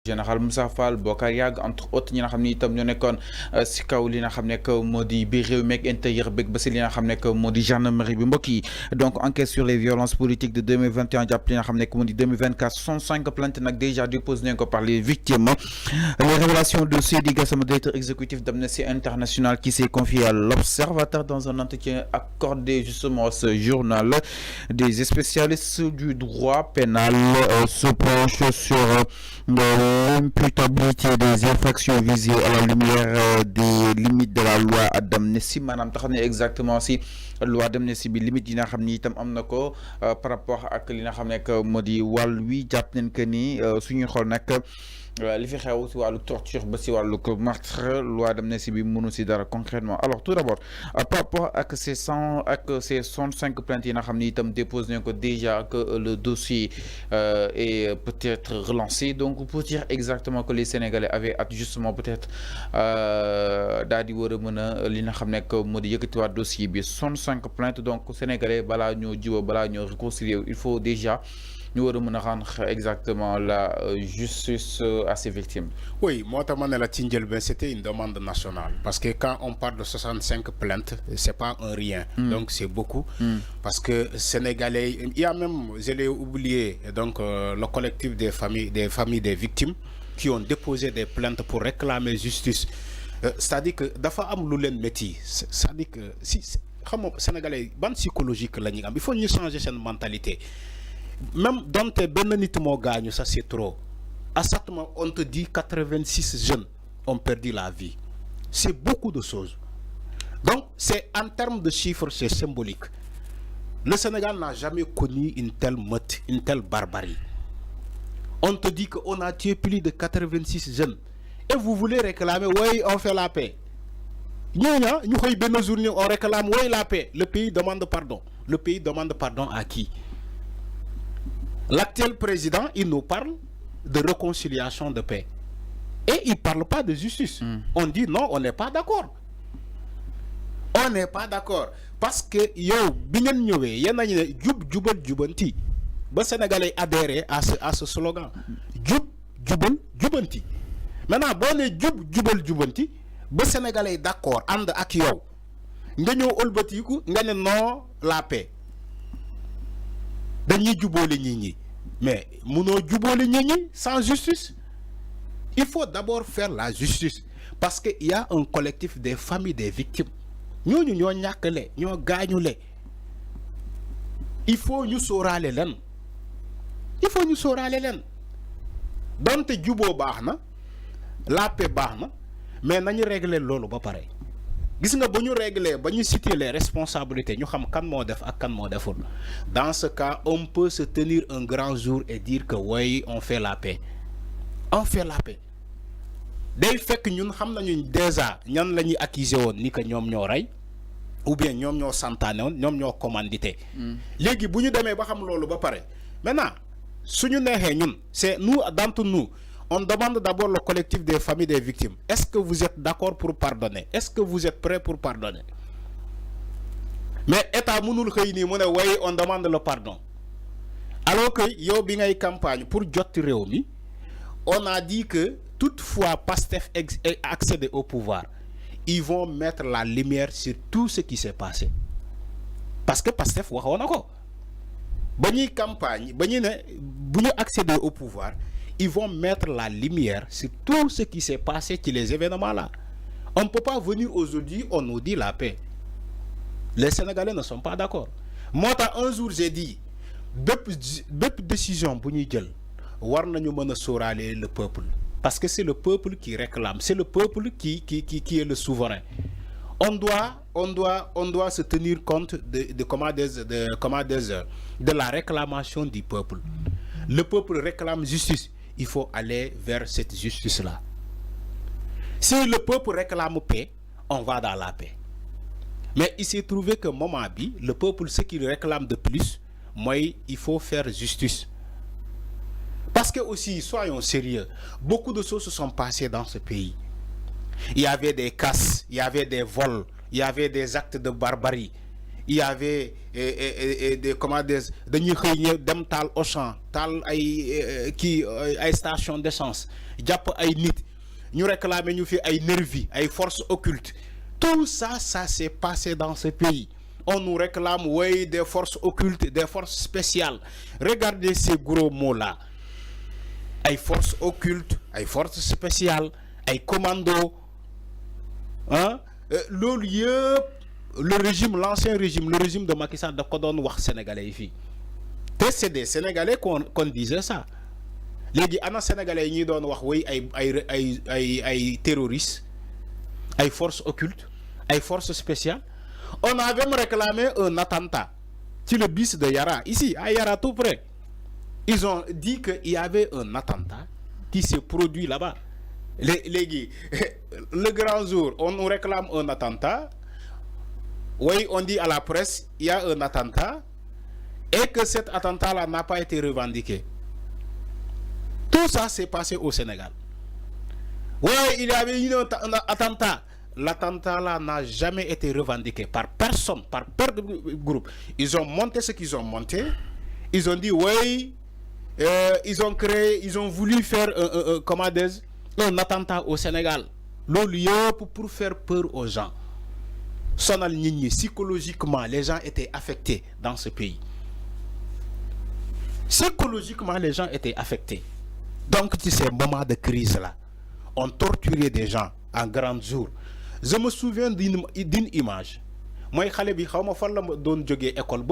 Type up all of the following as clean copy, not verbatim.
général Moussa Fall Bokar Yàgg entre autres ñi nga xam ni itam ñoo nekkoon si kaw li nga xam ne que moo di biir réew meeg intérieur beeg ba si li nga xam ne que moo di gendarmerie bi mbokk yi donc enquête sur les violences politiques de 2021 jàpp li nga xam ne que moo di 2024 65 plaintes nag déjà déposées nañ ko par les victimes. Les révélations de Seydi Gassama, directeur exécutif d'Amnesty International, qui s'est confié à l'Observateur dans un entretien accordé justement à ce journal. Des spécialistes du droit pénal se penchent sur l'imputabilité des infractions visées à la lumière des limites de la loi d'amnistie. Madame tax na exactement si loi d'amnistie bi limite yi nga xam ni itam am na ko par rapport ak li nga xam ne que moo di wàll wi jàpp nañ que ni suñuy xool nag li fi xew si wàllu torture ba si wàllu meurtre loi d'amnistie bi mënu si dara concrètement. Alors tout d'abord par rapport ak ces 105 plaintes yi nga xam ni itam déposé nañ ko déjà que le dossier est peut-être relancé, donc pour dire exactement que les Sénégalais avaient hâte justement peut-être daal di war a mën a li nga xam ne que moo di yëkkatiwaat dossier bi 65 plaintes. Donc Sénégalais balaa ñoo jiwa balaa ñoo réconcilier il faut déjà ñu war a mën a rendre exactement la justice à ses victimes. Oui, moi, c'était une demande nationale. Parce que quand on parle de 65 plaintes, c'est pas un rien. Donc, c'est beaucoup. Parce que Sénégalais, il y a même, je l'ai oublié, donc le collectif des familles des victimes qui ont déposé des plaintes pour réclamer justice. C'est-à-dire que, dafa am lu len metti. C'est-à-dire que, si, Sénégalais, ban psychologique la ñu am, il faut ñu changer cette mentalité. Même dans tes nit mo gagne, ça c'est trop. À ce moment, on te dit 86 jeunes ont perdu la vie. C'est beaucoup de choses. Donc, c'est en termes de chiffres, c'est symbolique. Le Sénégal n'a jamais connu une telle meute, une telle barbarie. On te dit qu'on a tué plus de 86 jeunes. Et vous voulez réclamer, oui, on fait la paix. Nous, on réclame, oui, la paix. Le pays demande pardon. Le pays demande pardon à qui? L'actuel président, il nous parle de réconciliation de paix. Et il ne parle pas de justice. On dit non, on n'est pas d'accord. On n'est pas d'accord. Parce que, yo, bingen ñëwé, yena ñu jub jubal jubanti. Ba Sénégalais adhéré à ce slogan. Jub jubal jubanti. Maintenant, bon les jub jubal jubanti, ba Sénégalais d'accord, and ak yow. Nga ñëw olbatiku, nga ne non la paix. Dañuy jubóole ñi ñi mais mënoo jubóole ñi ñi sans justice. Il faut d'abord faire la justice parce que il y a un collectif des familles des victimes. Ñooñu ñoo ñàkkale ñoo gaañule. Il faut ñu sóoraale leen. Il faut ñu sóoraale leen. Donte juboo baax na la paix baax na mais nañu régler loolu ba pare. Gis nga ba ñu régler ba ñu citer les responsabilités ñu xam kan moo def ak kan moo deful. Dans ce cas on peut se tenir un grand jour et dire que oui on fait la paix. On fait la paix. Day fekk ñun xam nañu déjà ñan la ñuy accuser woon ni que ñoom ñoo rey ou bien ñoom ñoo santaane woon ñoom ñoo commandité. Léegi bu ñu demee ba xam loolu ba pare maintenant suñu neexee ñun c'est nous d'entre nous. On demande d'abord le collectif des familles des victimes. Est-ce que vous êtes d'accord pour pardonner? Est-ce que vous êtes prêts pour pardonner? Mais état mënul xey ni mu ne way on demande le pardon. Alors que yow bi ngay campagne pour jot réew mi, on a dit que toutefois Pastef accéder au pouvoir, ils vont mettre la lumière sur tout ce qui s'est passé. Parce que Pastef waxoon na ko. Ba ñuy campagne, ba ñu ne bu ñu accéder au pouvoir, ils vont mettre la lumière sur tout ce qui s'est passé sur les événements là. On ne peut pas venir aujourd'hui, on nous dit la paix. Les Sénégalais ne sont pas d'accord. Moi, un jour, j'ai dit, bépp décision bu ñuy jël war nañu mën a sóoraale le peuple. Parce que c'est le peuple qui réclame, c'est le peuple qui est le souverain. On doit se tenir compte de la réclamation du peuple. Le peuple réclame justice. Il faut aller vers cette justice-là. Si le peuple réclame paix, on va dans la paix. Mais il s'est trouvé que moment bi, le peuple, ce qu'il réclame de plus, moi, il faut faire justice. Parce que aussi, soyons sérieux, beaucoup de choses se sont passées dans ce pays. Il y avait des casses, il y avait des vols, il y avait des actes de barbarie. il y avait des commandes dañuy xëy dem tal Auchan tal ay station d'essence jàpp ay nit ñu réclamer ñu fi ay nervi ay forces occultes. Tout ça s'est passé dans ce pays. On nous réclame, oui, des forces occultes, des forces spéciales. Regardez ces gros mots-là. Des forces occultes, des forces spéciales, des commandos. Hein? Le lieu, le régime, l'ancien régime, le régime de Macky Sall, de Kodon Wach Sénégalais ici. C'est des Sénégalais qu'on disait ça. Les Sénégalais, ils disent oui, des terroristes, des forces occultes, des forces spéciales. On avait même réclamé un attentat sur le bus de Yara, ici, à Yara tout près. Ils ont dit qu'il y avait un attentat qui s'est produit là-bas. Le grand jour, on nous réclame un attentat. Oui, on dit à la presse, il y a un attentat et que cet attentat-là n'a pas été revendiqué. Tout ça s'est passé au Sénégal. Oui, il y avait eu un attentat. L'attentat là n'a jamais été revendiqué par personne, par groupe. Ils ont monté ce qu'ils ont monté. Ils ont dit oui, ils ont créé, ils ont voulu faire un attentat au Sénégal. Le lieu pour faire peur aux gens. Sonal Nini, psychologiquement, les gens étaient affectés dans ce pays. Psychologiquement, les gens étaient affectés. Donc, ces moments de crise là, on torturait des gens en grand jour. Je me souviens d'une image. Moi,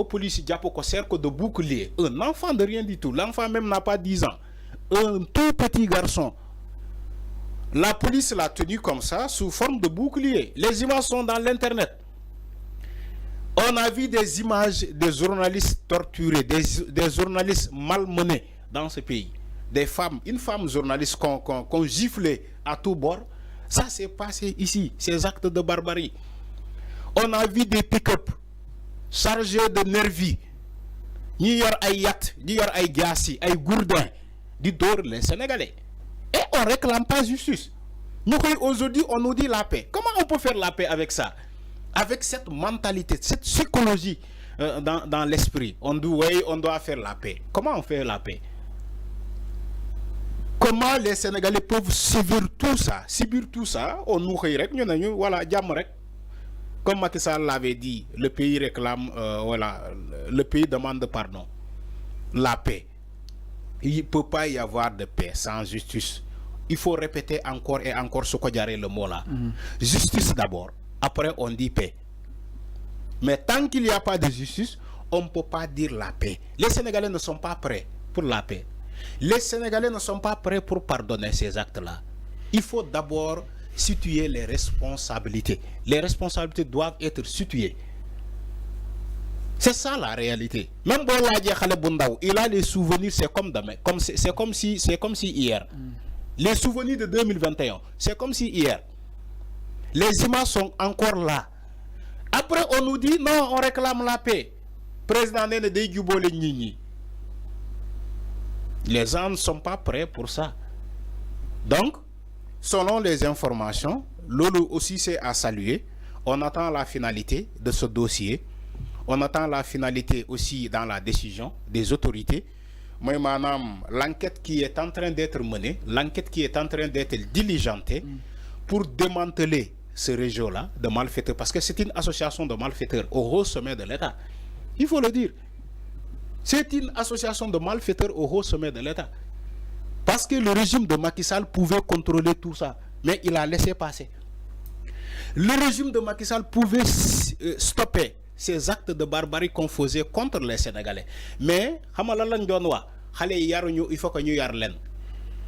police de bouclier. Un enfant de rien du tout. L'enfant même n'a pas 10 ans. Un tout petit garçon. La police l'a tenu comme ça, sous forme de bouclier. Les images sont dans l'internet. On a vu des images des journalistes torturés, des journalistes malmenés dans ce pays. Des femmes, une femme journaliste qu'on giflait à tout bord. Ça s'est passé ici, ces actes de barbarie. On a vu des pick-up chargés de nervis. Ni yor ay yat, ni yor ay gassi, ay gourdins, di dor les Sénégalais. Et on réclame pas justice. Nous aujourd'hui, on nous dit la paix. Comment on peut faire la paix avec ça? Avec cette mentalité, cette psychologie dans l'esprit. On dit oui, on doit faire la paix. Comment on fait la paix? Comment les Sénégalais peuvent subir tout ça? On nous voilà, comme Macky Sall l'avait dit, le pays réclame, le pays demande pardon. La paix. Il ne peut pas y avoir de paix sans justice. Il faut répéter encore et encore ce qu'on dirait le mot là. Justice d'abord. Après, on dit paix. Mais tant qu'il n'y a pas de justice, on ne peut pas dire la paix. Les Sénégalais ne sont pas prêts pour la paix. Les Sénégalais ne sont pas prêts pour pardonner ces actes-là. Il faut d'abord situer les responsabilités. Les responsabilités doivent être situées. C'est ça la réalité. Même il a les souvenirs, c'est comme demain. C'est comme si hier. Les souvenirs de 2021, c'est comme si hier. Les images sont encore là. Après, on nous dit non, on réclame la paix. Président Nene de Djoubole Nini. Les gens ne sont pas prêts pour ça. Donc, selon les informations, Lolo aussi c'est à saluer. On attend la finalité de ce dossier. On attend la finalité aussi dans la décision des autorités. Moi, madame, l'enquête qui est en train d'être menée, l'enquête qui est en train d'être diligentée pour démanteler ce réseau-là de malfaiteurs, parce que c'est une association de malfaiteurs au haut sommet de l'État. Il faut le dire. C'est une association de malfaiteurs au haut sommet de l'État. Parce que le régime de Macky Sall pouvait contrôler tout ça, mais il a laissé passer. Le régime de Macky Sall pouvait stopper ces actes de barbarie qu'on faisait contre les Sénégalais. Mais, il faut que nous yar len.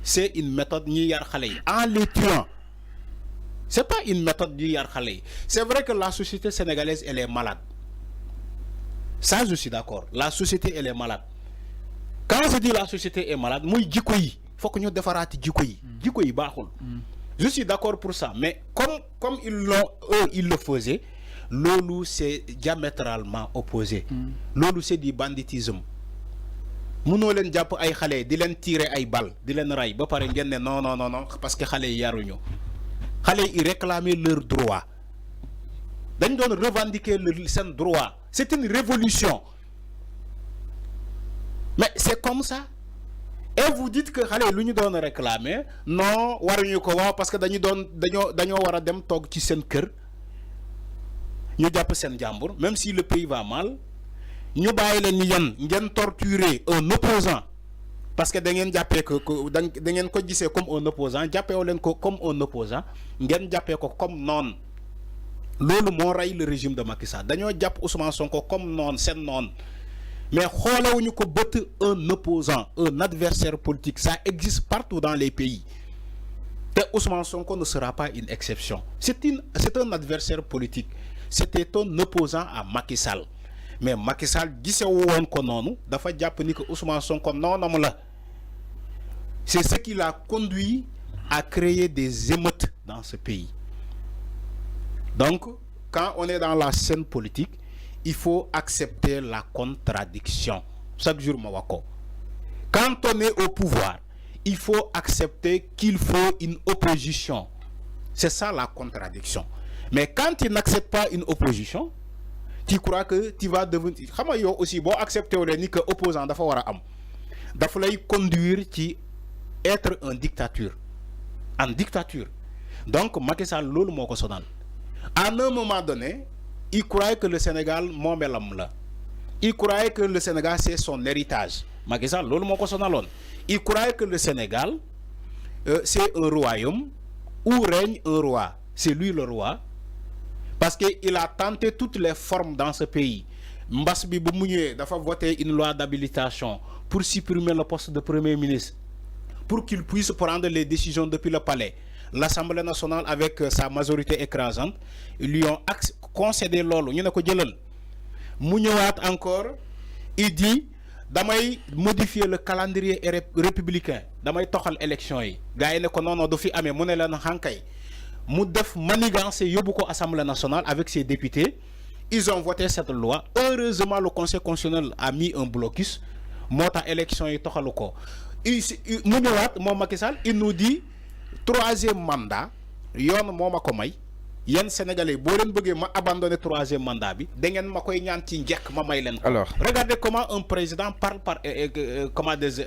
C'est une méthode ni yar khalé. En les tuant. C'est pas une méthode ni yar khalé. C'est vrai que la société sénégalaise, elle est malade. Ça, je suis d'accord. La société, elle est malade. Quand je dis la société est malade, moi, il faut que nous défarati djikoyi. Djikoyi bahol. Je suis d'accord pour ça. Mais comme ils le faisaient, lolu c'est diamétralement opposé. Lolu c'est du banditisme. Muno len japp ay xalé di len tirer ay balles, di len ray ba paré ngén né non parce que xalé yaruñu. Xalé ils réclamaient leurs droits. Dañ doon revendiquer sen droit. c'est une révolution. Mais c'est comme ça. Et vous dites que allez lu ñu doon réclamer non waruñu ko wax parce que dañoo war a dem toog ci seen kër ñu jàpp seen jàmbur même si le pays va mal ñu bàyyi leen yéen ngeen torturer un opposant parce que da ngeen jàppee ko da ngeen ko gisee comme un opposant jàppeewoo leen ko comme un opposant ngeen jàppee ko comme noon loolu moo rey le régime de Macky Sall dañoo jàpp Ousmane Sonko comme noon seen noon. Mais xoolewuñu ko bëtt un opposant, un adversaire politique, ça existe partout dans les pays. Et Ousmane Sonko ne sera pas une exception. C'est un adversaire politique. C'était un opposant à Macky Sall. Mais Macky Sall gisewu woon ko noonu dafa jàpp ni que Ousmane Sonko noonam la. C'est ce qui l'a conduit à créer des émeutes dans ce pays. Donc, quand on est dans la scène politique, il faut accepter la contradiction. Chaque jour, Mawako. Quand on est au pouvoir, il faut accepter qu'il faut une opposition. C'est ça la contradiction. Mais quand tu n'acceptes pas une opposition, tu crois que tu vas devenir... Comment yo aussi, bon, accepter que opposant dafa wara am. Dafa lay conduire ci être en dictature. En dictature. Donc, Macky Sall lolu moko sonal. À un moment donné, il croyait que le Sénégal moomelam la. Il croyait que le Sénégal c'est son héritage. Macky Sall lolu moko sonalon. Il croyait que le Sénégal c'est un royaume où règne un roi. C'est lui le roi. Parce qu'il a tenté toutes les formes dans ce pays. Mbass bi bu mu ñëwee dafa voter une loi d'habilitation pour supprimer le poste de Premier ministre, pour qu'il puisse prendre les décisions depuis le palais. L'Assemblée nationale, avec sa majorité écrasante, ils lui ont concédé l'olo. Ñu ne ko jëlal. Mu ñëwaat encore, il dit damay modifier le calendrier républicain, damay toxal élection yi. Gars yi ne ko non du fi amee mu ne leen xankay. Mu def manigance yóbbu ko Assemblée nationale avec ses députés. Ils ont voté cette loi. Heureusement, le Conseil constitutionnel a mis un blocus. Moo tax élection yi toxalu ko. Mu ñëwaat moom Macky Sall, il nous dit troisième mandat yoon moo ma ko may yéen sénégalais boo leen bëggee ma abandonner troisième mandat bi da ngeen ma koy ñaan ci njëkk ma may leen ko. Alors regardez comment un président parle par comment des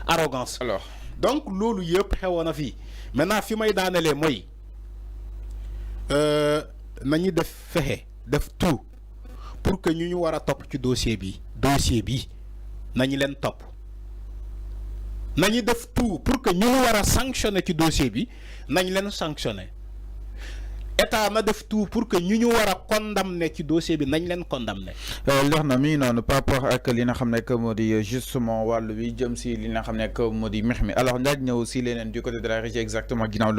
arrogance. Alors donc loolu yëpp xewoon na fii maintenant fi may daanelee mooy nañu def fexe def tout pour que ñu war a topp ci dossier bi nañu leen topp. Nañu def tout pour que ñu war a sanctionner ci dossier bi nañ leen sanctionner. État na def tout pour que ñu war a condamner ci dossier bi nañ leen condamner. leer na mi noonu par rapport ak li nga xam ne que moo di justement wàllu wi jëm si li nga xam ne que moo di mbir mi alors ndaaj ñëw si leneen du côté de la régie exactement ginnaaw